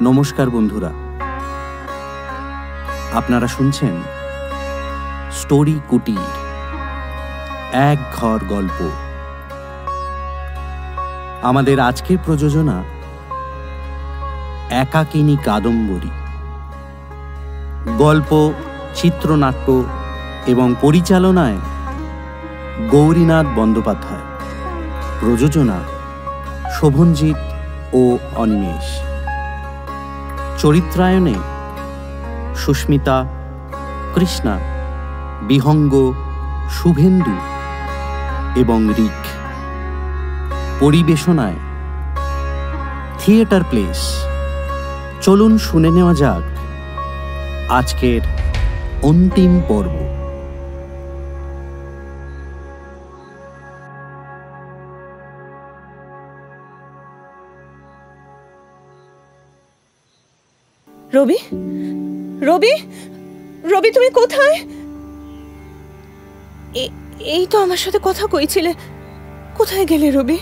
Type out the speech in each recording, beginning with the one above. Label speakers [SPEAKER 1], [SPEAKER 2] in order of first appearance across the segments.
[SPEAKER 1] নমস্কার বন্ধুরা, আপনারা শুনছেন স্টোরি কুটির, এক ঘর গল্প। আমাদের আজকের প্রযোজনা একাকিনী কাদম্বরী। গল্প, চিত্রনাট্য এবং পরিচালনায় গৌরীনাথ বন্দ্যোপাধ্যায়। প্রযোজনা শোভনজিৎ ও অনিমেষ। চরিত্রায়নে সুস্মিতা, কৃষ্ণা, বিহঙ্গ, শুভেন্দু এবং রিক। পরিবেশনায় থিয়েটার প্লেস। চলুন শুনে নেওয়া যাক আজকের অন্তিম পর্ব।
[SPEAKER 2] রবি, রবি, রবি, তুমি কোথায়? এই তো আমার সাথে কথা কইছিলে। কোথায় গেলে রবি?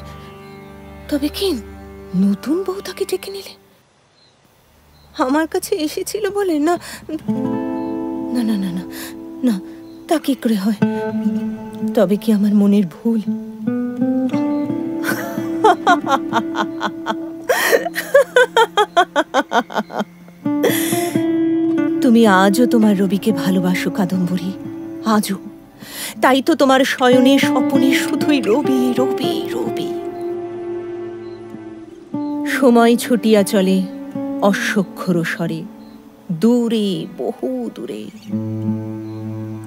[SPEAKER 2] তবে কি নতুন বউ তাকে ডেকে নিলে? আমার কাছে এসেছিল বলে? না না না না না না, তা কি করে হয়? তবে কি আমার মনের ভুল? তুমি আজও তোমার রবিকে ভালোবাসো কাদম্বরী, আজও। তাই তো তোমার শয়নে স্বপনে শুধুই রবি রবি রবি। সময় ছুটিয়া চলে অস্বক্ষর স্বরে, দূরে, বহু দূরে।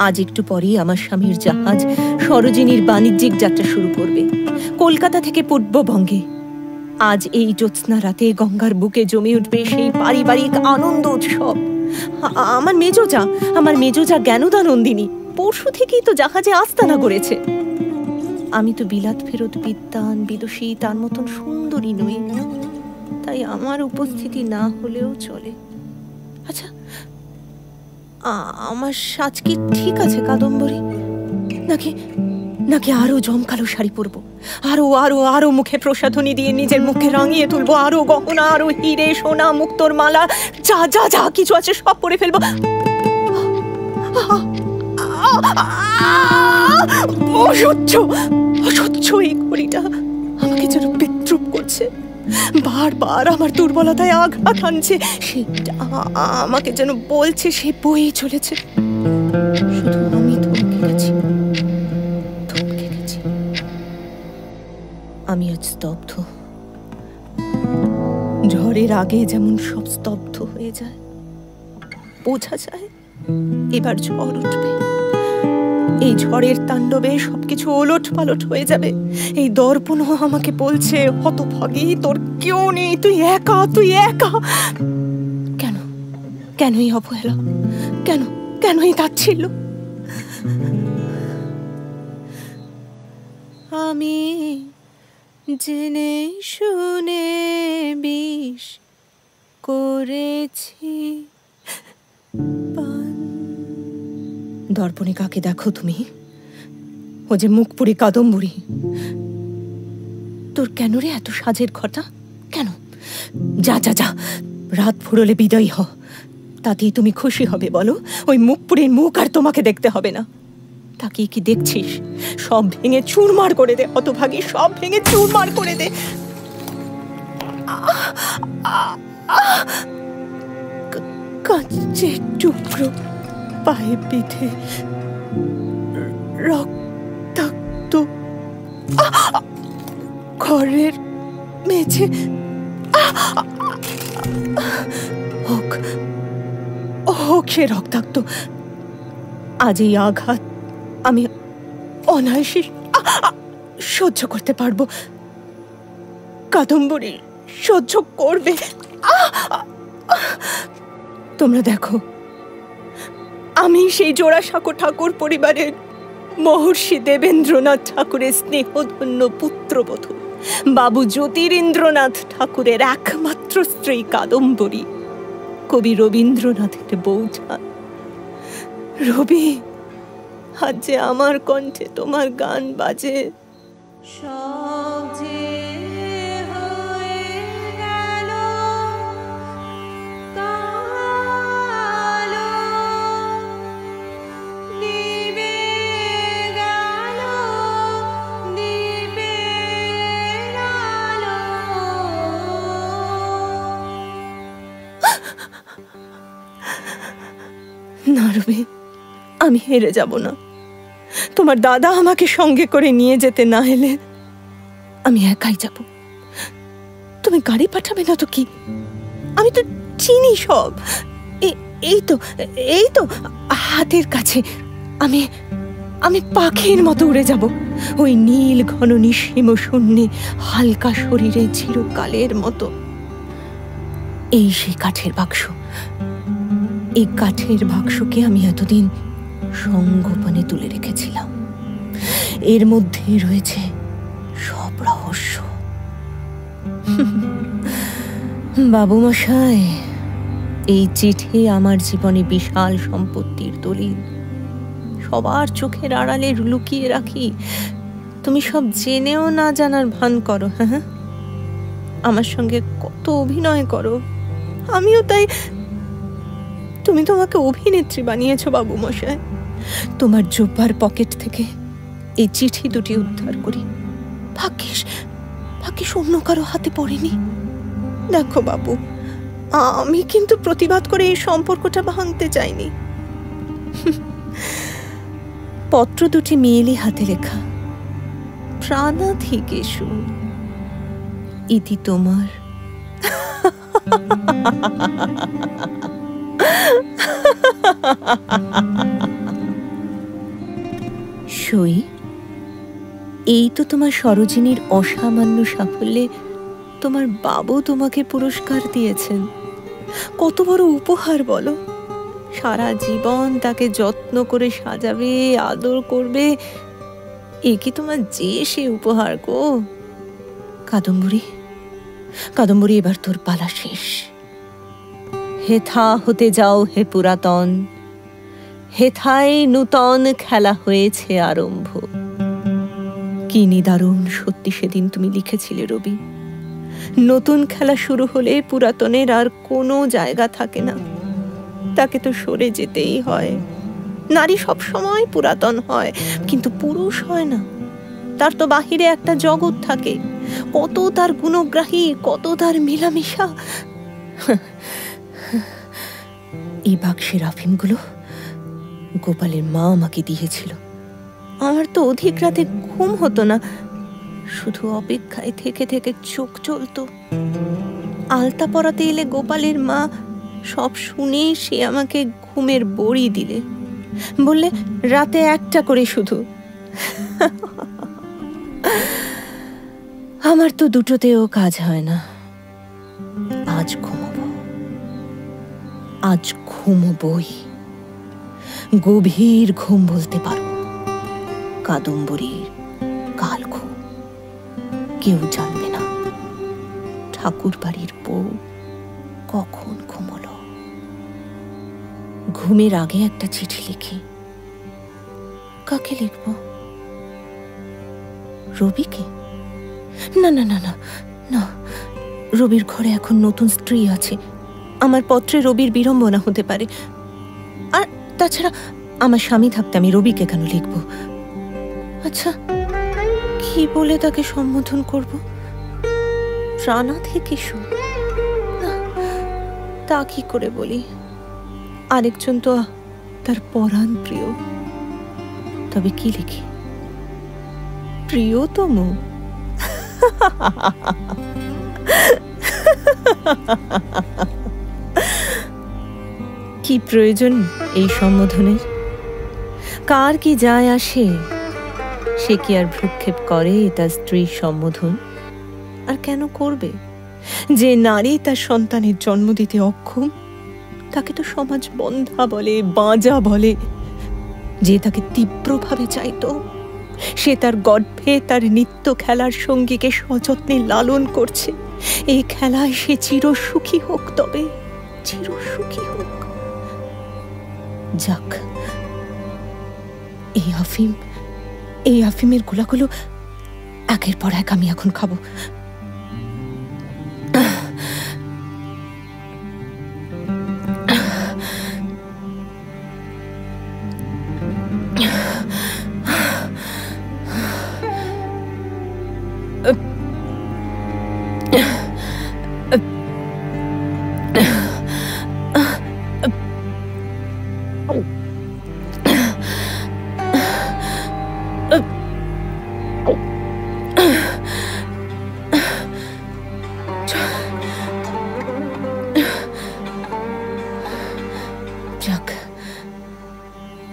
[SPEAKER 2] আজ একটু পরেই আমার স্বামীর জাহাজ সরোজিনীর বাণিজ্যিক যাত্রা শুরু করবে কলকাতা থেকে পূর্ববঙ্গে। আজ এই জ্যোৎস্না রাতে গঙ্গার বুকে জমে উঠবে সেই পারিবারিক আনন্দ উৎসব। আমার মেজোজা জ্ঞানদা নন্দিনী পরশু থেকেই তো জাহাজে আস্তানা করেছে। আমি তো বিলাত ফেরত বিদ্বান বিদুষী তার মতন সুন্দরী নই, তাই আমার উপস্থিতি না হলেও চলে। আচ্ছা, আমার সাজ কি ঠিক আছে কাদম্বরী? নাকি আরো জমকালো শাড়ি পরবো, আরো আরো আরো মুখে প্রসাধনী দিয়ে নিজের মুখে রাঙিয়ে তুলবো, আরো গহনা, আরো হিরে সোনা মুক্তোর মালা, যা যা যা কিছু আছে সব পরে ফেলবো। অসহ্য এই ঘড়িটা আমাকে যেন বিদ্রুপ করছে, বারবার আমার দুর্বলতায় আঘাত আনছে। সেটা আমাকে যেন বলছে সে বয়ে চলেছে। শুধু আমি থমকে গেছি। আমি আজ স্তব্ধ। ঝড়ের আগে যেমন সব স্তব্ধ হয়ে যায়, বোঝা যায় এবার ঝড় উঠবে। এই ঝড়ের তাণ্ডবে সবকিছু ওলট পালট হয়ে যাবে। এই দর্পণও আমাকে বলছে, হতভাগী, তোর কেউ নেই, তুই একা, তুই একা। কেন এই অবহেলা? কেন এই তাচ্ছিল্য? আমি জেনে শুনে বিষ করেছি। দর্পণে কাকে দেখো তুমি? ও যে মুখপুরি কাদম্বরী। তোর কেন রে এত সাজের ঘটা? কেন? যা যা যা, রাত ফুরলে বিদায় হ। তাতেই তুমি খুশি হবে বলো? ওই মুখপুরীর মুখ আর তোমাকে দেখতে হবে না। তাকে কি দেখছিস? সব ভেঙে চুরমার করে দে হতভাগী, সব ভেঙে চুরমার করে দে। কাঁচের টুকরো পায়ে পিঠে, রক্তাক্ত ঘরের মেঝে। হোক সে রক্তাক্ত। আজ এই আঘাত আমি অনায়াসে সহ্য করতে পারবো। কাদম্বরী সহ্য করবে। তোমরা দেখো, আমি সেই জোড়াসাঁকো ঠাকুর পরিবারের মহর্ষি দেবেন্দ্রনাথ ঠাকুরের স্নেহধন্য পুত্রবধূ, বাবু জ্যোতিরিন্দ্রনাথ ঠাকুরের একমাত্র স্ত্রী কাদম্বরী, কবি রবীন্দ্রনাথের বৌঠা। রবি, আজ যে আমার কণ্ঠে তোমার গান বাজে। সব যে হয়ে গেল না রবি, আমি হেরে যাব না। তোমার দাদা আমাকে সঙ্গে করে নিয়ে যেতে না এলে আমি একাই যাব। তুমি গাড়ি পাঠাবে না তো কি? আমি তো চিনি সব। এই তো হাতের কাছে। আমি আমি পাখির মতো উড়ে যাব ওই নীল ঘন নিঃসীম শূন্যে, হালকা শরীরে চিরকালের মতো। এই সেই কাঠের বাক্স। এই কাঠের বাক্সকে আমি এতদিন সঙ্গোপনে তুলে রেখেছিলাম। এর মধ্যে রয়েছে সব রহস্য। বাবু মশাই, এই চিঠি আমার জীবনে বিশাল সম্পত্তির দলিল। সবার চোখের আড়ালে লুকিয়ে রাখি। তুমি সব জেনেও না জানার ভান করো। হ্যাঁ, আমার সঙ্গে কত অভিনয় করো, আমিও তাই। তুমি তোমাকে অভিনেত্রী বানিয়েছো বাবু মশাই। তোমার জোব্বার পকেট থেকে এই চিঠি দুটি উদ্ধার করি। ভাগ্যিস অন্য কারো হাতে পড়েনি। দেখো বাবু, আমি কিন্তু প্রতিবাদ করে এই সম্পর্কটা ভাঙতে চাইনি। পত্র দুটি মেয়েলি হাতে লেখা। প্রাণাধিকেষু, ইতি তোমার। সই, এই তো তোমার সরোজিনীর অসামান্য সাফল্যে তোমার বাবু তোমাকে পুরস্কার দিয়েছেন। কত বড় উপহার বলো। সারা জীবন তাকে যত্ন করে সাজাবে, আদর করবে। এ কি তোমার যে সে উপহার গো? কাদম্বরী, এবার তোর পালা শেষ। হেথা হতে যাও হে পুরাতন, হেথায় নূতন খেলা হয়েছে আরম্ভ। কি নিদারুণ সত্যি সেদিন তুমি লিখেছিলে রবি। নতুন খেলা শুরু হলে পুরাতনের আর কোনো জায়গা থাকে না, তাকে তো সরে যেতেই হয়। নারী সব সময় পুরাতন হয়, কিন্তু পুরুষ হয় না। তার তো বাহিরে একটা জগৎ থাকে, কত তার গুণগ্রাহী, কত তার মেলামেশা। এই বাক্সের আফিমগুলো গোপালের মা আমাকে দিয়েছিল। আমার তো অধিক রাতে ঘুম হতো না, শুধু অপেক্ষায় থেকে থেকে চোখ চলতো। আলতা পরাতে এলে গোপালের মা সব শুনে সে আমাকে ঘুমের বড়ি দিলে, বললে রাতে একটা করে শুধু। আমার তো দুটোতেও কাজ হয় না। আজ ঘুমোবই। গভীর ঘুম বলতে পারো, কাদম্বরীর কাল ঘুম। কেউ জানবে না ঠাকুর বাড়ির বউ কখন ঘুমোলো। ঘুমের আগে একটা চিঠি লিখি। কাকে লিখব? রবিকে? না না না না না, রবির ঘরে এখন নতুন স্ত্রী আছে। আমার পত্রে রবির বিড়ম্বনা হতে পারে। আর তাছাড়া আমার স্বামী থাকতে আমি রবিকে কেন লিখব? আচ্ছা, কি বলে তাকে সম্বোধন করব? প্রাণাধিকেষু? না, তা কি করে বলি? আরেকজন তো তার পরাণ প্রিয়। তবে কি লিখি? প্রিয়তম? কি প্রয়োজন এই সম্বোধনের? কার কি যায় আসে? সে কি আর ভ্রুক্ষেপ করে তার স্ত্রীর সম্বোধন? আর কেন করবে? যে নারী তার সন্তানের জন্ম দিতে অক্ষম, তাকে তো সমাজ বন্ধা বলে, বাঁজা বলে। যে তাকে তীব্রভাবে চাইতো, সে তার গর্ভে তার নিত্য খেলার সঙ্গীকে সযত্নে লালন করছে। এই খেলায় সে চিরসুখী হোক, তবে চিরসুখী হোক। যাক, এই আফিমের গোলাগুলো একের পর এক আমি এখন খাবো।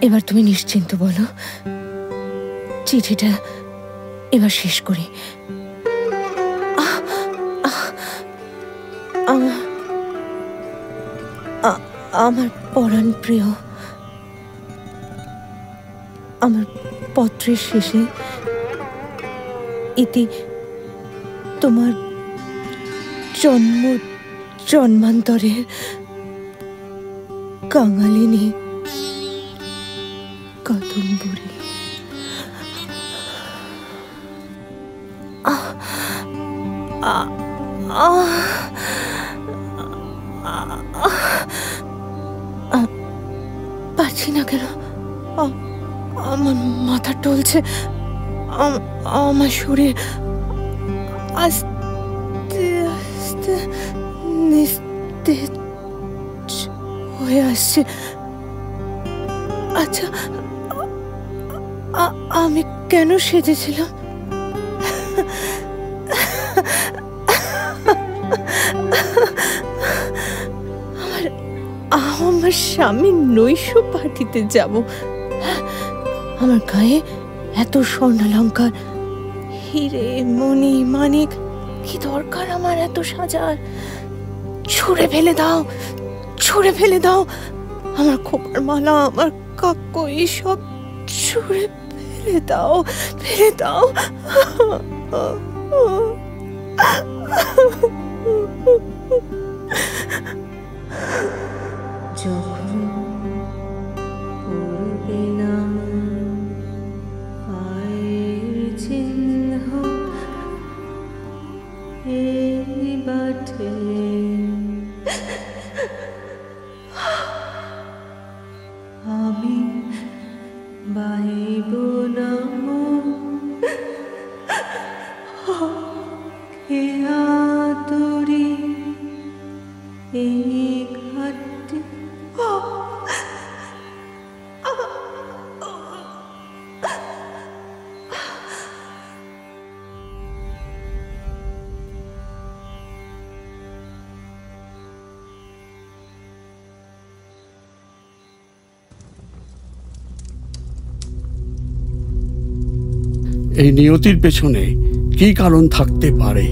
[SPEAKER 2] এবার তুমি নিশ্চিন্ত বলো, চিঠিটা এবার শেষ করি। আমার পরাণ প্রিয়, আমার পত্রের শেষে ইতি তোমার জন্মান্তরের কাঙালিনী কাদম্বরী। পারছি না কেন, আমার মাথা টলছে, আমার শরীর আস্তে আস্তে নিস্তেজ হয়ে আসছে। আচ্ছা, আমি কেন সেজেছিলাম? আমার স্বামীর নৈশ পার্টিতে যাব, আমার গায়ে এত স্বর্ণালঙ্কার, হিরে মণি মানিক, কি দরকার আমার এত সাজার? ছুঁড়ে ফেলে দাও, ছুঁড়ে ফেলে দাও আমার খোপার মালা, আমার কাক্য, এইসব ছুঁড়ে ফেলে দাও, ফেলে দাও। যখন পড়বে না পায়ের চিহ্ন এই বাটে, আমি বাইব না কে আদরি এই ঘাটে।
[SPEAKER 3] এই নিয়তির পেছনে কি কারণ থাকতে পারে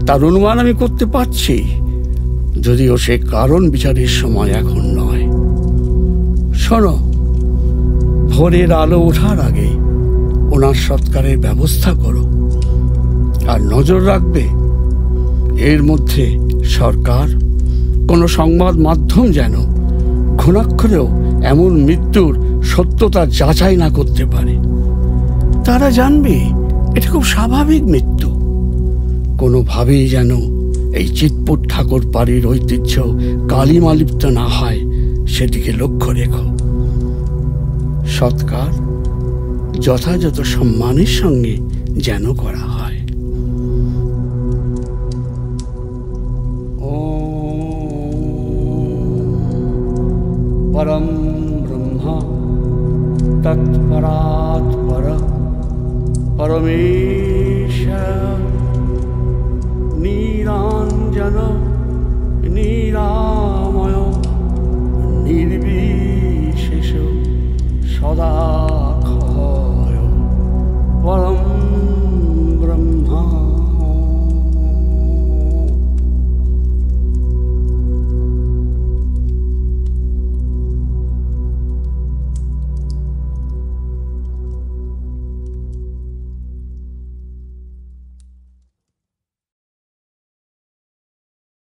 [SPEAKER 3] তার অনুমান আমি করতে পারছি, যদিও সে কারণ বিচারের সময় এখন নয়। শোনো, ভোরের আলো ওঠার আগে ওনার সৎকারের ব্যবস্থা করো, আর নজর রাখবে এর মধ্যে সরকার, কোনো সংবাদ মাধ্যম যেন ঘুণাক্ষরেও এমন মৃত্যুর সত্যতা যাচাই না করতে পারে। তারা জানবে এটা খুব স্বাভাবিক মৃত্যু। কোনোভাবেই যেন এই চিৎপুর ঠাকুর বাড়ির ঐতিহ্য কালিমালিপ্ত না হয় সেদিকে লক্ষ্য রেখো। সৎকার যথাযথ সম্মানের সঙ্গে যেন করা হয়। পরম ব্রহ্মা তৎপরাৎপর পরমেশ্বর নিরঞ্জন নিরাময় নির্বিকার